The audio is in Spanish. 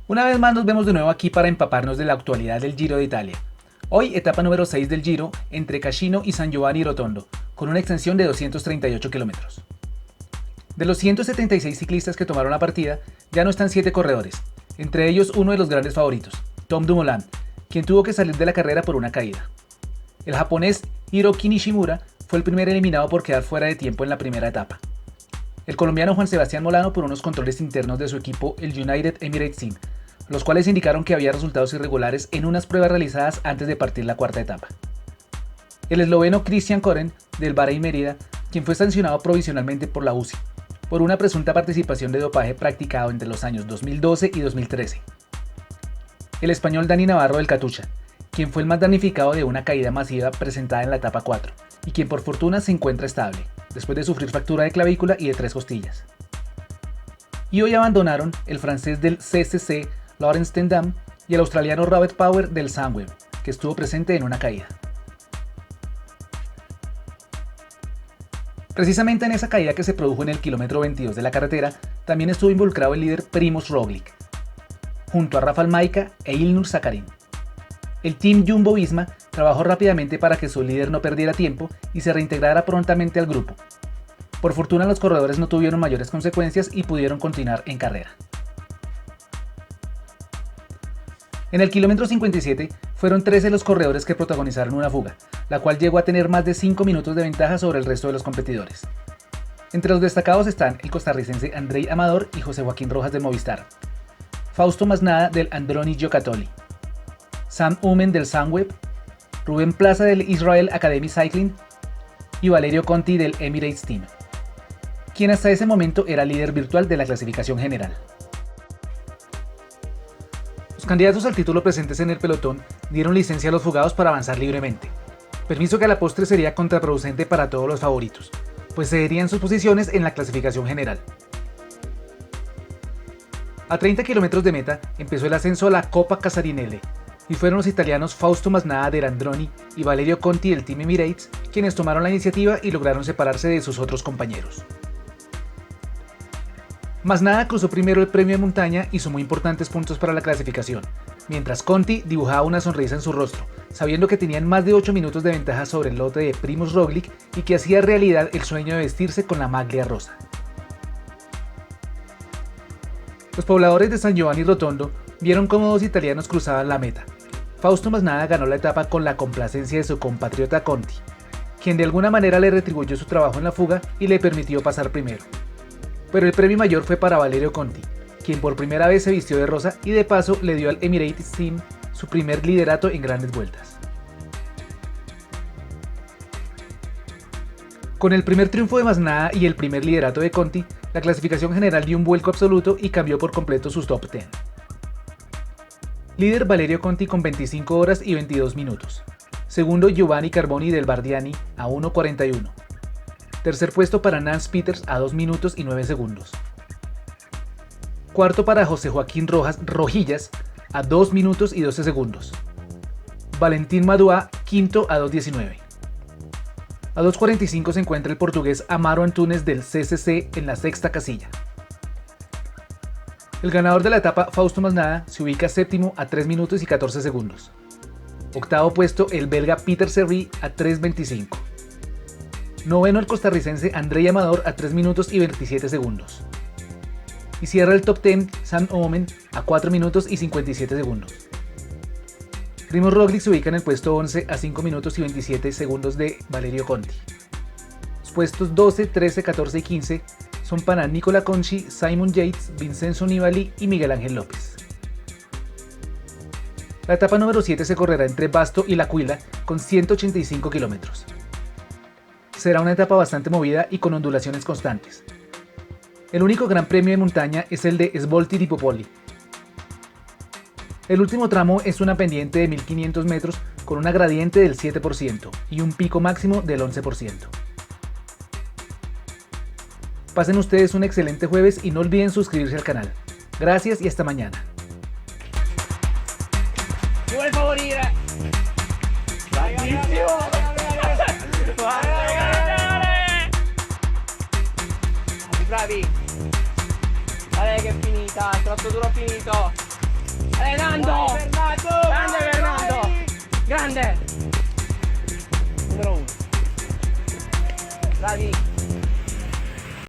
Una vez más nos vemos de nuevo aquí para empaparnos de la actualidad del Giro de Italia. Hoy etapa número 6 del Giro entre Cascino y San Giovanni Rotondo, con una extensión de 238 kilómetros. De los 176 ciclistas que tomaron la partida, ya no están 7 corredores, entre ellos uno de los grandes favoritos, Tom Dumoulin, quien tuvo que salir de la carrera por una caída. El japonés Hiroki Nishimura fue el primer eliminado por quedar fuera de tiempo en la primera etapa. El colombiano Juan Sebastián Molano por unos controles internos de su equipo, el United Emirates Team, los cuales indicaron que había resultados irregulares en unas pruebas realizadas antes de partir la cuarta etapa. El esloveno Christian Koren, del Bahrein Merida, quien fue sancionado provisionalmente por la UCI, por una presunta participación de dopaje practicado entre los años 2012 y 2013. El español Dani Navarro del Katusha, quien fue el más damnificado de una caída masiva presentada en la etapa 4, y quien por fortuna se encuentra estable, después de sufrir fractura de clavícula y de 3 costillas. Y hoy abandonaron el francés del CCC, Laurens ten Dam, y el australiano Robert Power del Sunweb, que estuvo presente en una caída. Precisamente en esa caída que se produjo en el kilómetro 22 de la carretera, también estuvo involucrado el líder Primož Roglič, junto a Rafał Majka e Ilnur Zakarin. El Team Jumbo-Visma trabajó rápidamente para que su líder no perdiera tiempo y se reintegrara prontamente al grupo. Por fortuna los corredores no tuvieron mayores consecuencias y pudieron continuar en carrera. En el kilómetro 57 fueron 13 los corredores que protagonizaron una fuga, la cual llegó a tener más de 5 minutos de ventaja sobre el resto de los competidores. Entre los destacados están el costarricense Andrei Amador y José Joaquín Rojas de Movistar, Fausto Masnada del Androni Giocattoli, Sam Oomen del Sunweb, Rubén Plaza del Israel Academy Cycling y Valerio Conti del Emirates Team, quien hasta ese momento era líder virtual de la clasificación general. Los candidatos al título presentes en el pelotón dieron licencia a los fugados para avanzar libremente, permiso que a la postre sería contraproducente para todos los favoritos, pues cederían sus posiciones en la clasificación general. A 30 kilómetros de meta empezó el ascenso a la Coppa Casarinelli, y fueron los italianos Fausto Masnada del Androni y Valerio Conti del Team Emirates quienes tomaron la iniciativa y lograron separarse de sus otros compañeros. Masnada cruzó primero el premio de montaña y sumó importantes puntos para la clasificación, mientras Conti dibujaba una sonrisa en su rostro, sabiendo que tenían más de 8 minutos de ventaja sobre el lote de Primož Roglič y que hacía realidad el sueño de vestirse con la maglia rosa. Los pobladores de San Giovanni Rotondo vieron cómo dos italianos cruzaban la meta. Fausto Masnada ganó la etapa con la complacencia de su compatriota Conti, quien de alguna manera le retribuyó su trabajo en la fuga y le permitió pasar primero. Pero el premio mayor fue para Valerio Conti, quien por primera vez se vistió de rosa y de paso le dio al Emirates Team su primer liderato en grandes vueltas. Con el primer triunfo de Masnada y el primer liderato de Conti, la clasificación general dio un vuelco absoluto y cambió por completo sus top 10. Líder Valerio Conti con 25 horas y 22 minutos. Segundo Giovanni Carboni del Bardiani a 1:41. Tercer puesto para Nance Peters a 2 minutos y 9 segundos. Cuarto para José Joaquín Rojas Rojillas a 2 minutos y 12 segundos. Valentín Madua quinto a 2:19. A 2:45 se encuentra el portugués Amaro Antunes del CCC en la sexta casilla. El ganador de la etapa, Fausto Masnada, se ubica séptimo a 3 minutos y 14 segundos. Octavo puesto el belga Peter Serry a 3:25. Noveno el costarricense Andrei Amador a 3 minutos y 27 segundos. Y cierra el top 10 Sam Oomen a 4 minutos y 57 segundos. Primož Roglič se ubica en el puesto 11 a 5 minutos y 27 segundos de Valerio Conti. Los puestos 12, 13, 14 y 15 son para Nicola Conchi, Simon Yates, Vincenzo Nibali y Miguel Ángel López. La etapa número 7 se correrá entre Basto y L'Aquila con 185 kilómetros. Será una etapa bastante movida y con ondulaciones constantes. El único gran premio de montaña es el de Svolti di Popoli. El último tramo es una pendiente de 1500 metros con una gradiente del 7% y un pico máximo del 11%. Pasen ustedes un excelente jueves y no olviden suscribirse al canal. Gracias y hasta mañana. Vuoi favorire? Bravissimo! Bravi! Dai che è finita, è troppo duro finito! grande. Número 1. Draghi.